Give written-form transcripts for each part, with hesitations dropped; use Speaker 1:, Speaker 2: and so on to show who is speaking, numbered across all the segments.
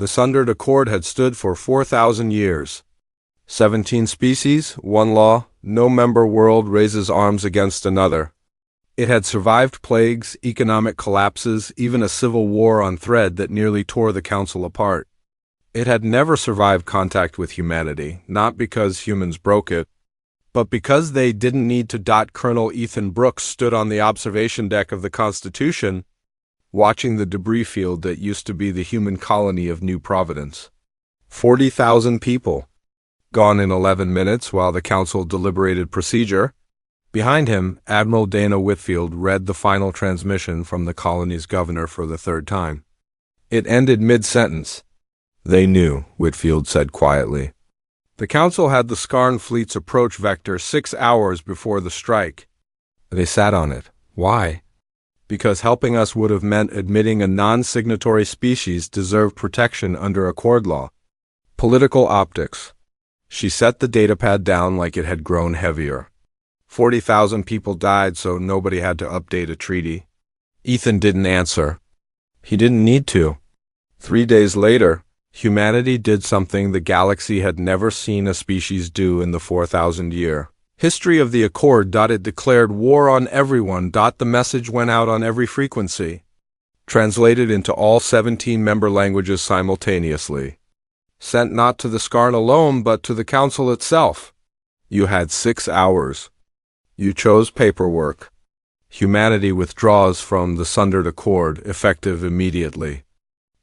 Speaker 1: The Sundered Accord had stood for 4,000 years. 17 species, one law, no member world raises arms against another. It had survived plagues, economic collapses, even a civil war on thread that nearly tore the Council apart. It had never survived contact with humanity, not because humans broke it, but because they didn't need to. Colonel Ethan Brooks stood on the observation deck of the Constitution, watching the debris field that used to be the human colony of New Providence. 40,000 people, gone in 11 minutes while the Council deliberated procedure. Behind him, Admiral Dana Whitfield read the final transmission from the colony's governor for the third time. It ended mid-sentence. "They knew," Whitfield said quietly. The Council had the Skarn fleet's approach vector 6 hours before the strike. They sat on it. Why? Because helping us would have meant admitting a non-signatory species deserved protection under Accord law. Political optics. She set the datapad down like it had grown heavier. 40,000 people died, so nobody had to update a treaty. Ethan didn't answer. He didn't need to. 3 days later, humanity did something the galaxy had never seen a species do in the 4,000 year. History of the Accord. It declared war on everyone. The message went out on every frequency, translated into all 17 member languages simultaneously. Sent not to the Skarn alone, but to the Council itself. You had 6 hours. You chose paperwork. Humanity withdraws from the Sundered Accord, effective immediately.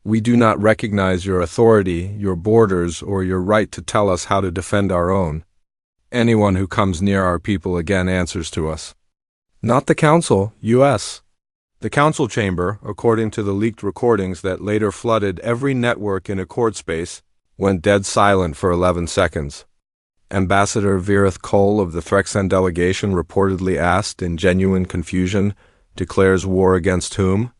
Speaker 1: We do not recognize your authority, your borders, or your right to tell us how to defend our own. Anyone who comes near our people again answers to us. Not the Council, U.S. The Council chamber, according to the leaked recordings that later flooded every network in Accord space, went dead silent for 11 seconds. Ambassador Virith Cole of the Threxan delegation reportedly asked in genuine confusion, "Declares war against whom?"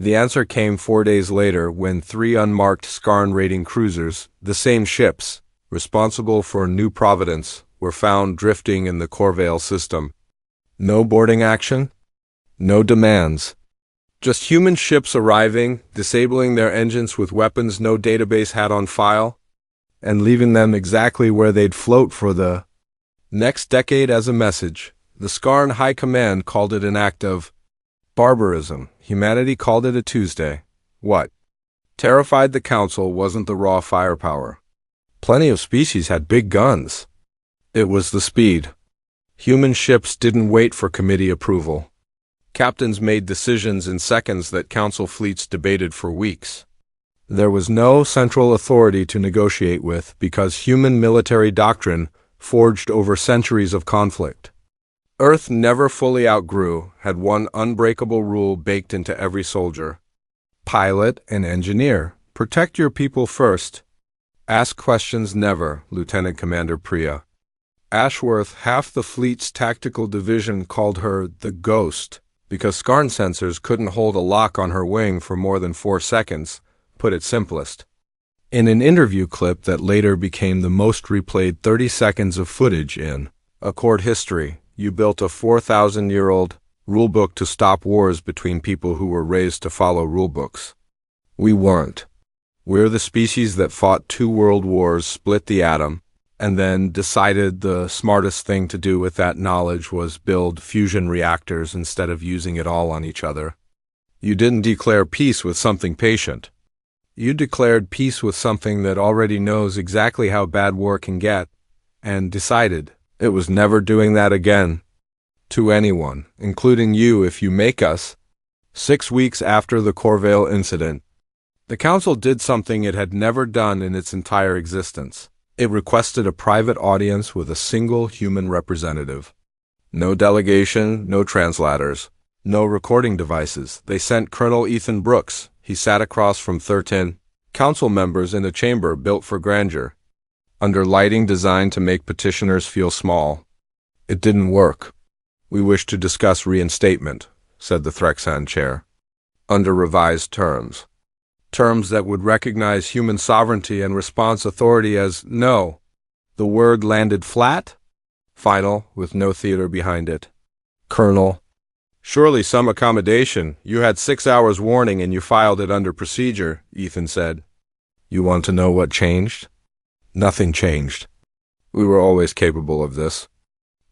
Speaker 1: The answer came 4 days later when 3 unmarked Skarn raiding cruisers, the same ships, responsible for New Providence, were found drifting in the Corvale system. No boarding action? No demands. Just human ships arriving, disabling their engines with weapons no database had on file, and leaving them exactly where they'd float for the next decade as a message. The Skarn High Command called it an act of barbarism. Humanity called it a Tuesday. What terrified the Council wasn't the raw firepower. Plenty of species had big guns. It was the speed. Human ships didn't wait for committee approval. Captains made decisions in seconds that Council fleets debated for weeks. There was no central authority to negotiate with because human military doctrine forged over centuries of conflict. Earth never fully outgrew, had one unbreakable rule baked into every soldier. Pilot and engineer, protect your people first. Ask questions never, Lieutenant Commander Priya Ashworth, half the fleet's tactical division, called her the Ghost because Skarn sensors couldn't hold a lock on her wing for more than 4 seconds, put it simplest. In an interview clip that later became the most replayed 30 seconds of footage in Accord history, you built a 4,000-year-old rulebook to stop wars between people who were raised to follow rulebooks. We weren't. We're the species that fought 2 world wars, split the atom, and then decided the smartest thing to do with that knowledge was build fusion reactors instead of using it all on each other. You didn't declare peace with something patient. You declared peace with something that already knows exactly how bad war can get, and decided it was never doing that again. To anyone, including you if you make us. 6 weeks after the Corvale incident, the Council did something it had never done in its entire existence. It requested a private audience with a single human representative. No delegation, no translators, no recording devices. They sent Colonel Ethan Brooks. He sat across from 13 council members in a chamber built for grandeur, under lighting designed to make petitioners feel small. It didn't work. "We wish to discuss reinstatement," said the Threxan chair, "under revised terms. Terms that would recognize human sovereignty and response authority as no." The word landed flat, final, with no theater behind it. "Colonel, surely some accommodation. You had 6 hours warning and you filed it under procedure," Ethan said. You want to know what changed? Nothing changed. We were always capable of this.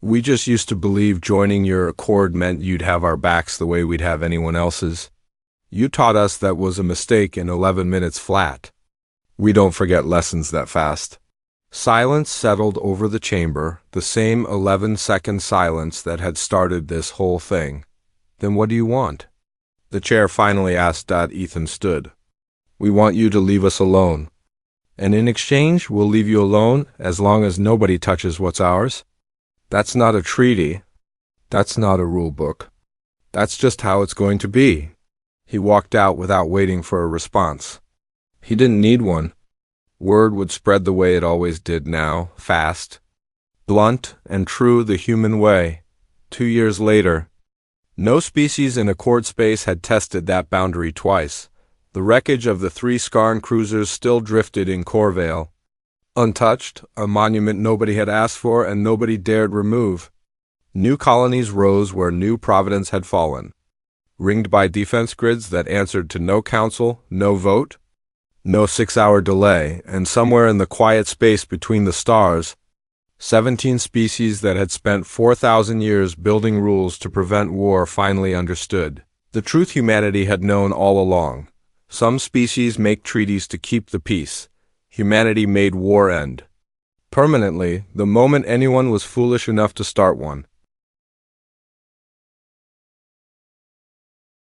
Speaker 1: We just used to believe joining your accord meant you'd have our backs the way we'd have anyone else's. You taught us that was a mistake in 11 minutes flat. We don't forget lessons that fast. Silence settled over the chamber, the same 11-second silence that had started this whole thing. Then what do you want? The chair finally asked. Ethan stood. We want you to leave us alone. And in exchange, we'll leave you alone as long as nobody touches what's ours. That's not a treaty. That's not a rule book. That's just how it's going to be. He walked out without waiting for a response. He didn't need one. Word would spread the way it always did now, fast. Blunt and true, the human way. 2 years later. No species in Accord space had tested that boundary twice. The wreckage of the 3 Skarn cruisers still drifted in Corvale. Untouched, a monument nobody had asked for and nobody dared remove. New colonies rose where New Providence had fallen. Ringed by defense grids that answered to no council, no vote, no 6-hour delay, and somewhere in the quiet space between the stars, 17 species that had spent 4,000 years building rules to prevent war finally understood. The truth humanity had known all along. Some species make treaties to keep the peace. Humanity made war end. Permanently, the moment anyone was foolish enough to start one.